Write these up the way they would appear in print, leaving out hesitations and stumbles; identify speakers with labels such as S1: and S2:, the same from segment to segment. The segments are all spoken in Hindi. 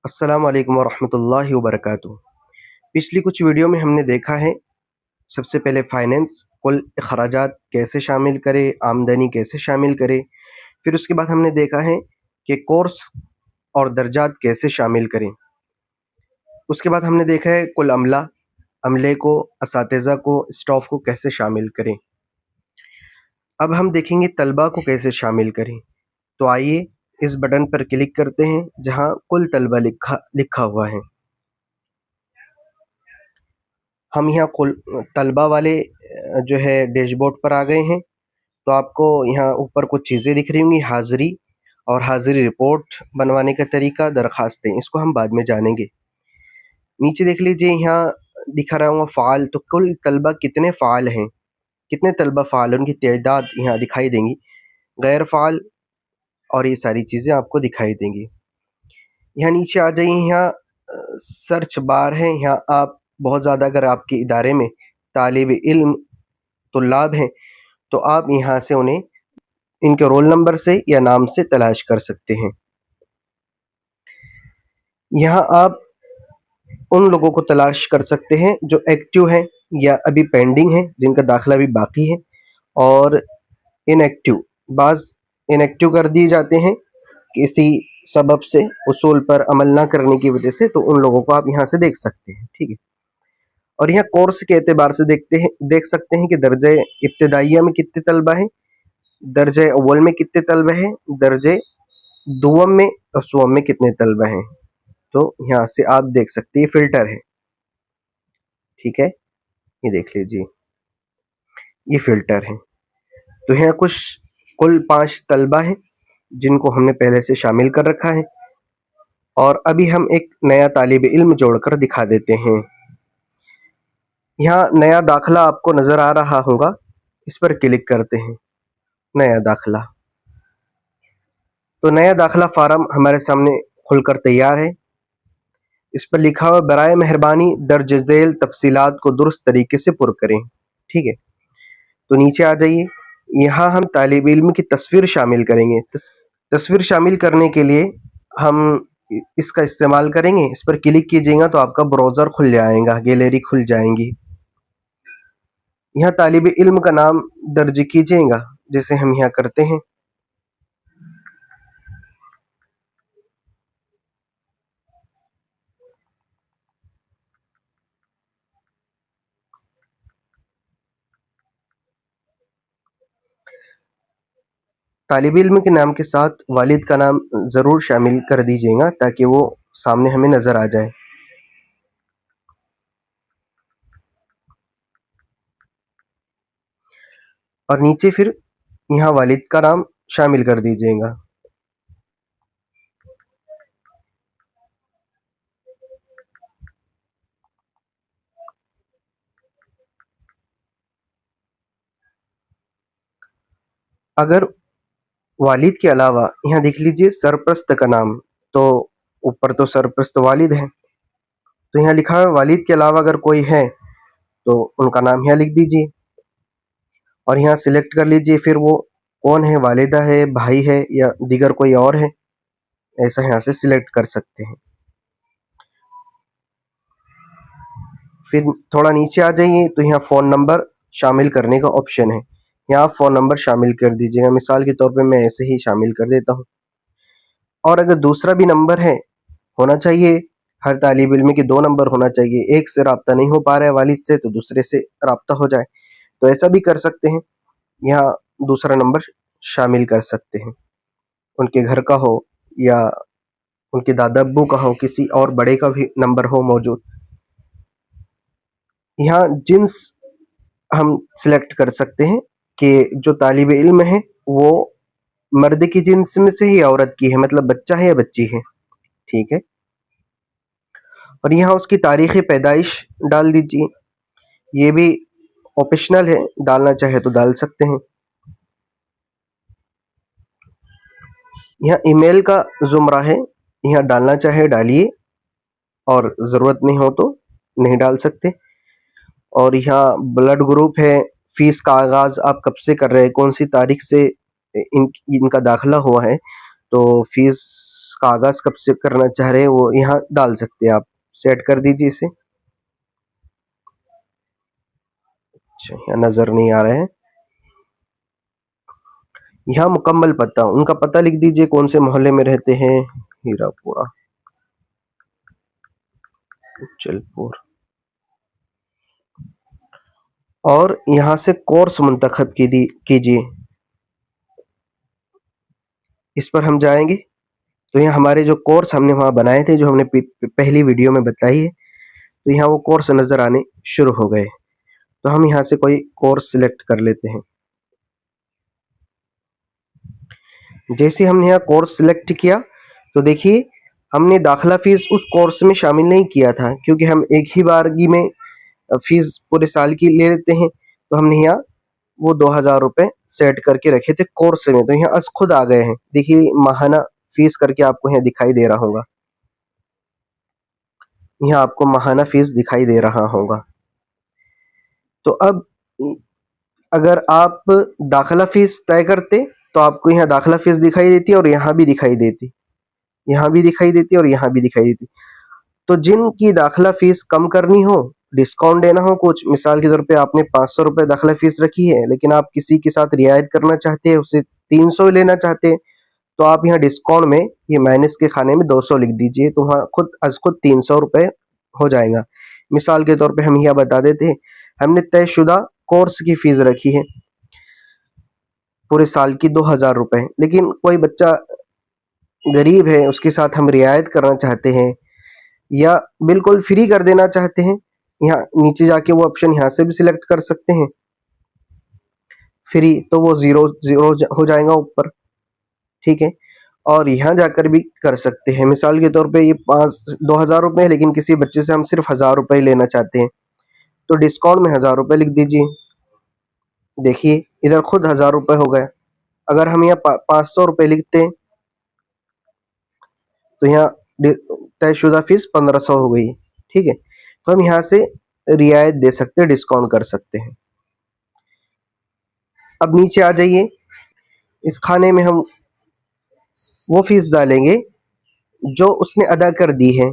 S1: अस्सलाम वालेकुम वरहमतुल्लाहि वबरकातुहू। पिछली कुछ वीडियो में हमने देखा है सबसे पहले फाइनेंस, कुल अखराजात कैसे शामिल करें, आमदनी कैसे शामिल करें। फिर उसके बाद हमने देखा है कि कोर्स और दर्जात कैसे शामिल करें। उसके बाद हमने देखा है कुल अमले को, असातिज़ा को, स्टाफ को कैसे शामिल करें। अब हम देखेंगे तलबा को कैसे शामिल करें। तो आइए इस बटन पर क्लिक करते हैं जहां कुल तलबा लिखा हुआ है। हम यहाँ कुल तलबा वाले जो है डैशबोर्ड पर आ गए हैं। तो आपको यहाँ ऊपर कुछ चीज़ें दिख रही होंगी, हाज़िरी और हाज़िरी रिपोर्ट बनवाने का तरीका, दरखास्तें, इसको हम बाद में जानेंगे। नीचे देख लीजिए, यहाँ दिखा रहा हूँ फ़ाल, तो कुल तलबा कितने फ़ाल हैं, कितने तलबा फ़ाल हैं, उनकी तादाद यहाँ दिखाई देंगी। गैर फ़ाल और ये सारी चीज़ें आपको दिखाई देंगी। यहाँ नीचे आ जाइए, यहाँ सर्च बार है। यहाँ आप बहुत ज़्यादा अगर आपके इदारे में तालिब इल्म तुल्लाब हैं तो आप यहाँ से उन्हें इनके रोल नंबर से या नाम से तलाश कर सकते हैं। यहाँ आप उन लोगों को तलाश कर सकते हैं जो एक्टिव हैं या अभी पेंडिंग हैं, जिनका दाखिला अभी बाकी है, और इनएक्टिव, बाज़ इनएक्टिव कर दिए जाते हैं किसी सबब से, उसूल पर अमल ना करने की वजह से, तो उन लोगों को आप यहाँ से देख सकते हैं। ठीक है। और यहाँ कोर्स के एतबार से देख सकते हैं कि दर्जे इब्तिदाइया में कितने तलबा हैं, दर्जे अव्वल में कितने तलबा हैं, दर्जे दुवम में और सुवम में कितने तलबा हैं। तो यहाँ से आप देख सकते हैं, ये फिल्टर है। ठीक है, ये देख लीजिए, ये फिल्टर है। तो यहाँ कुल 5 तलबा हैं जिनको हमने पहले से शामिल कर रखा है, और अभी हम एक नया तालिब इल्म जोड़कर दिखा देते हैं। यहाँ नया दाखिला आपको नज़र आ रहा होगा, इस पर क्लिक करते हैं, नया दाखिला। तो नया दाखिला फार्म हमारे सामने खुलकर तैयार है। इस पर लिखा हुआ बराए मेहरबानी दर्ज झेल तफसीलात को दुरुस्त तरीके से पुर करें। ठीक है, तो नीचे आ जाइए, यहाँ हम तालिब इल्म की तस्वीर शामिल करेंगे। तस्वीर शामिल करने के लिए हम इसका इस्तेमाल करेंगे। इस पर क्लिक कीजिएगा तो आपका ब्राउज़र खुल जाएगा, गैलरी खुल जाएंगी। यहाँ तालिब इल्म का नाम दर्ज कीजिएगा, जैसे हम यहाँ करते हैं। तालिब इल्म के नाम के साथ वालिद का नाम ज़रूर शामिल कर दीजिएगा ताकि वो सामने हमें नज़र आ जाए। और नीचे फिर यहाँ वालिद का नाम शामिल कर दीजिएगा। अगर वालिद के अलावा यहाँ देख लीजिए सरप्रस्त का नाम, तो ऊपर तो सरप्रस्त वालिद है, तो यहाँ लिखा है वालिद के अलावा अगर कोई है तो उनका नाम यहाँ लिख दीजिए, और यहाँ सिलेक्ट कर लीजिए फिर वो कौन है, वालिदा है, भाई है, या दीगर कोई और है, ऐसा यहाँ से सिलेक्ट कर सकते हैं। फिर थोड़ा नीचे आ जाइए तो यहाँ फ़ोन नंबर शामिल करने का ऑप्शन है, यहाँ आप फ़ोन नंबर शामिल कर दीजिएगा। मिसाल के तौर पे मैं ऐसे ही शामिल कर देता हूँ। और अगर दूसरा भी नंबर है, होना चाहिए, हर तालिब इल्म के 2 नंबर होना चाहिए, एक से रब्ता नहीं हो पा रहा है वालिद से तो दूसरे से रब्ता हो जाए, तो ऐसा भी कर सकते हैं। यहाँ दूसरा नंबर शामिल कर सकते हैं, उनके घर का हो या उनके दादा अब्बू का हो, किसी और बड़े का भी नंबर हो मौजूद। यहाँ जिन्स हम सिलेक्ट कर सकते हैं कि जो तालिब इल्म है वो मर्द की जिन्स में से ही औरत की है, मतलब बच्चा है या बच्ची है। ठीक है, और यहाँ उसकी तारीख़ पैदाइश डाल दीजिए, ये भी ऑप्शनल है, डालना चाहे तो डाल सकते हैं। यहाँ ईमेल का ज़ुमरा है, यहाँ डालना चाहे डालिए, और ज़रूरत नहीं हो तो नहीं डाल सकते। और यहाँ ब्लड ग्रुप है, फ़ीस का आगाज़ आप कब से कर रहे हैं, कौन सी तारीख से इनका दाखिला हुआ है, तो फीस का आगाज कब से करना चाह रहे हैं वो यहाँ डाल सकते हैं आप। सेट कर दीजिए इसे। अच्छा, यहाँ नजर नहीं आ रहा है। यहाँ मुकम्मल पता, उनका पता लिख दीजिए, कौन से मोहल्ले में रहते हैं। हीरापुरा, जलपुर। और यहाँ से कोर्स मुंतखब कीजिए। इस पर हम जाएंगे तो यहाँ हमारे जो कोर्स हमने वहाँ बनाए थे, जो हमने पहली वीडियो में बताई है, तो यहाँ वो कोर्स नजर आने शुरू हो गए। तो हम यहाँ से कोई कोर्स सिलेक्ट कर लेते हैं। जैसे हमने यहाँ कोर्स सिलेक्ट किया तो देखिए हमने दाखिला फीस उस कोर्स में शामिल नहीं किया था, क्योंकि हम एक ही बारगी में फीस पूरे साल की ले लेते हैं। तो हमने यहाँ वो 2000 रुपये सेट करके रखे थे कोर्स में, तो यहाँ खुद आ गए हैं। देखिए माहाना फीस करके आपको यहाँ दिखाई दे रहा होगा, यहाँ आपको माहाना फीस दिखाई दे रहा होगा। तो अब अगर आप दाखिला फीस तय करते तो आपको यहाँ दाखिला फीस दिखाई देती और यहाँ भी दिखाई देती, यहाँ भी दिखाई देती और यहाँ भी दिखाई देती। तो जिनकी दाखिला फीस कम करनी हो, डिस्काउंट देना हो, कुछ मिसाल के तौर पे आपने 500 रुपये दाखिला फीस रखी है, लेकिन आप किसी के साथ रियायत करना चाहते हैं, उसे 300 लेना चाहते हैं, तो आप यहाँ डिस्काउंट में ये माइनस के खाने में 200 लिख दीजिए, तो वहाँ खुद 300 रुपये हो जाएगा। मिसाल के तौर पे हम यहाँ बता देते हैं, हमने तयशुदा कोर्स की फीस रखी है पूरे साल की 2000 रुपये, लेकिन कोई बच्चा गरीब है, उसके साथ हम रियायत करना चाहते हैं या बिल्कुल फ्री कर देना चाहते हैं, यहाँ नीचे जाके वो ऑप्शन यहाँ से भी सिलेक्ट कर सकते हैं फ्री, तो वो जीरो जीरो हो जाएगा ऊपर, ठीक है। और यहाँ जाकर भी कर सकते हैं। मिसाल के तौर पे ये 2000 रुपये है, लेकिन किसी बच्चे से हम सिर्फ 1000 रुपये लेना चाहते हैं, तो डिस्काउंट में 1000 रुपये लिख दीजिए। देखिए इधर खुद 1000 रुपये हो गए। अगर हम यहाँ 500 रुपये लिखते हैं तो यहाँ तयशुदा फीस 1500 हो गई, ठीक है। तो हम यहाँ से रियायत दे सकते हैं, डिस्काउंट कर सकते हैं। अब नीचे आ जाइए, इस खाने में हम वो फीस डालेंगे जो उसने अदा कर दी है।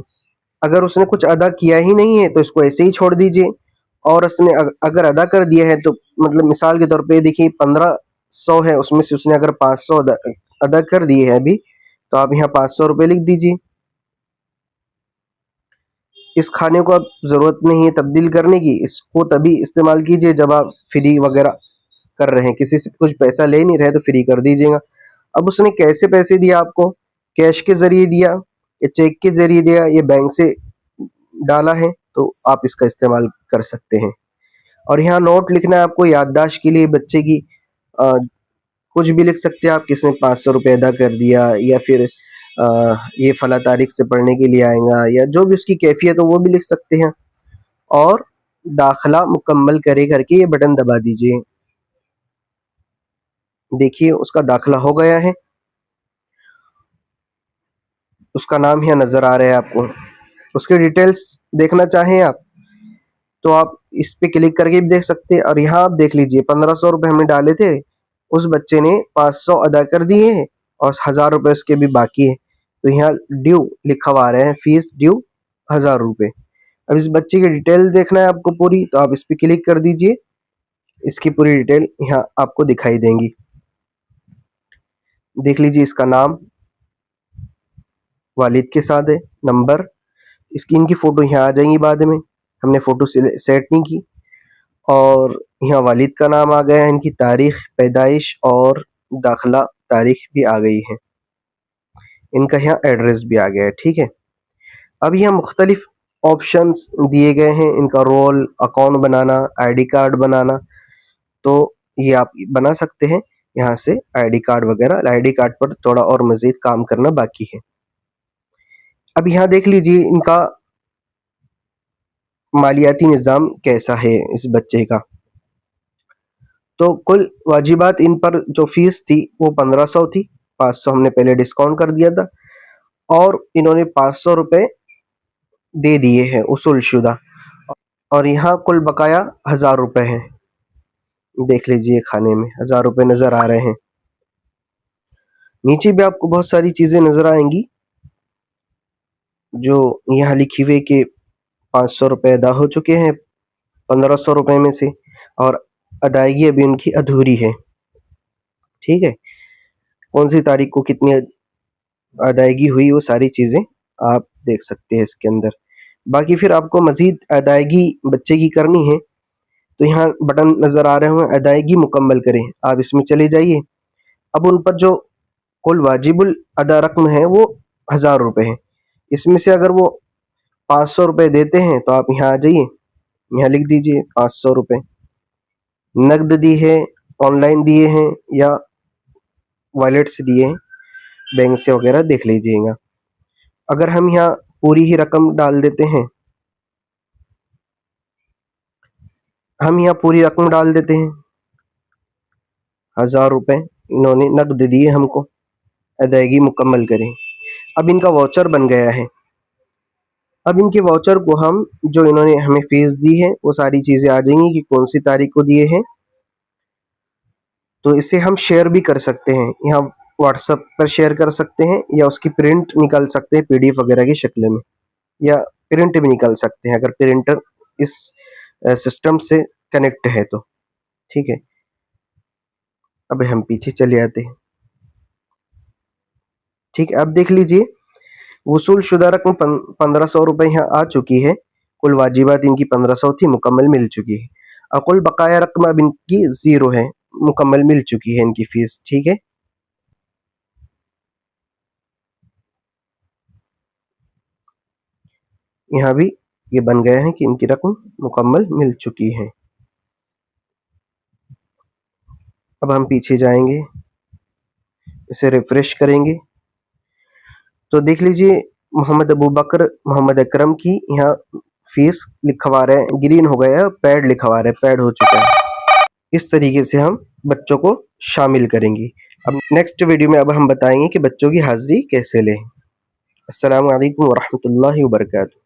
S1: अगर उसने कुछ अदा किया ही नहीं है तो इसको ऐसे ही छोड़ दीजिए, और उसने अगर अदा कर दिया है तो मतलब मिसाल के तौर पे देखिए 1500 है, उसमें से उसने अगर 500 अदा कर दिए है अभी, तो आप यहाँ 500 रुपये लिख दीजिए। इस खाने को अब ज़रूरत नहीं है तब्दील करने की, इसको तभी इस्तेमाल कीजिए जब आप फ्री वगैरह कर रहे हैं, किसी से कुछ पैसा ले नहीं रहे तो फ्री कर दीजिएगा। अब उसने कैसे पैसे दिया आपको, कैश के ज़रिए दिया या चेक के ज़रिए दिया, ये बैंक से डाला है, तो आप इसका इस्तेमाल कर सकते हैं। और यहाँ नोट लिखना है आपको याददाश्त के लिए बच्चे की, कुछ भी लिख सकते हैं आप, किसने 500 रुपये अदा कर दिया, या फिर ये फला तारीख से पढ़ने के लिए आएगा, या जो भी उसकी कैफियत हो वो भी लिख सकते हैं। और दाखिला मुकम्मल करे करके ये बटन दबा दीजिए। देखिए उसका दाखिला हो गया है, उसका नाम यहाँ नज़र आ रहा है आपको। उसके डिटेल्स देखना चाहें आप तो आप इस पे क्लिक करके भी देख सकते हैं। और यहाँ आप देख लीजिए 1500 रुपये हमने डाले थे, उस बच्चे ने 500 अदा कर दिए हैं और 1000 रुपये उसके भी बाकी है। तो यहाँ ड्यू लिखा हुआ आ रहा है, फीस ड्यू 1000 रुपये। अब इस बच्चे की डिटेल देखना है आपको पूरी, तो आप इस पे क्लिक कर दीजिए, इसकी पूरी डिटेल यहाँ आपको दिखाई देंगी। देख लीजिए इसका नाम वालिद के साथ है, नंबर, इसकी इनकी फ़ोटो यहाँ आ जाएंगी बाद में, हमने फ़ोटो सेट नहीं की। और यहाँ वालिद का नाम आ गया है, इनकी तारीख पैदाइश और दाखिला तारीख भी आ गई है, इनका यहाँ एड्रेस भी आ गया है, ठीक है। अब यहाँ मुख्तलिफ ऑप्शंस दिए गए हैं, इनका रोल, अकाउंट बनाना, आईडी कार्ड बनाना, तो ये आप बना सकते हैं यहाँ से आईडी कार्ड वगैरह। आईडी कार्ड पर थोड़ा और मज़ीद काम करना बाकी है। अब यहाँ देख लीजिए इनका मालियाती निज़ाम कैसा है इस बच्चे का। तो कुल वाजिबात इन पर जो फीस थी वो 1500 थी, 500 हमने पहले डिस्काउंट कर दिया था, और इन्होंने 500 रुपये दे दिए हैं उसूल शुदा, और यहाँ कुल बकाया 1000 रुपये है। देख लीजिए खाने में 1000 रुपये नज़र आ रहे हैं। नीचे भी आपको बहुत सारी चीज़ें नज़र आएंगी जो यहाँ लिखी हुई कि 500 रुपये अदा हो चुके हैं 1500 रुपये में से, और अदायगी अभी उनकी अधूरी है। ठीक है, कौन सी तारीख को कितनी अदायगी हुई वो सारी चीज़ें आप देख सकते हैं इसके अंदर। बाकी फिर आपको मज़ीद अदायगी बच्चे की करनी है तो यहाँ बटन नज़र आ रहे हों, अदायगी मुकम्मल करें, आप इसमें चले जाइए। अब उन पर जो कुल वाजिबुल अदा रकम है वो 1000 रुपये है। इसमें से अगर वो 500 रुपये देते हैं तो आप यहाँ आ जाइए, यहाँ लिख दीजिए 500 रुपये। नकद दी है, ऑनलाइन दिए हैं या वॉलेट से दिए हैं, बैंक से वगैरह देख लीजिएगा। अगर हम यहाँ पूरी ही रकम डाल देते हैं, हम यहाँ पूरी रकम डाल देते हैं 1000 रुपये इन्होंने नकद दिए हमको, अदायगी मुकम्मल करें। अब इनका वाउचर बन गया है। अब इनके वाउचर को हम जो इन्होंने हमें फीस दी है वो सारी चीज़ें आ जाएंगी कि कौन सी तारीख को दिए हैं। तो इसे हम शेयर भी कर सकते हैं, यहाँ व्हाट्सएप पर शेयर कर सकते हैं या उसकी प्रिंट निकाल सकते हैं पीडीएफ वगैरह की शक्ल में, या प्रिंट भी निकाल सकते हैं अगर प्रिंटर इस सिस्टम से कनेक्ट है तो। ठीक है, अब हम पीछे चले आते हैं। ठीक है, अब देख लीजिए वसूल शुदा रकम 1500 रुपये यहाँ आ चुकी है। कुल वाजिबात इनकी 1500 थी, मुकम्मल मिल चुकी है। और कुल बकाया रकम अब इनकी 0 है, मुकम्मल मिल चुकी है इनकी फीस। ठीक है, यहाँ भी ये बन गया है कि इनकी रकम मुकम्मल मिल चुकी है। अब हम पीछे जाएंगे, इसे रिफ्रेश करेंगे तो देख लीजिए मोहम्मद अबू बकर मोहम्मद अकरम की यहाँ फीस लिखवा रहे हैं, ग्रीन हो गया है, पैड लिखवा रहे हैं, पैड हो चुका है। इस तरीके से हम बच्चों को शामिल करेंगे। अब नेक्स्ट वीडियो में अब हम बताएंगे कि बच्चों की हाजिरी कैसे लें। अस्सलामु अलैकुम वरहमतुल्लाहि वबरकातुहू।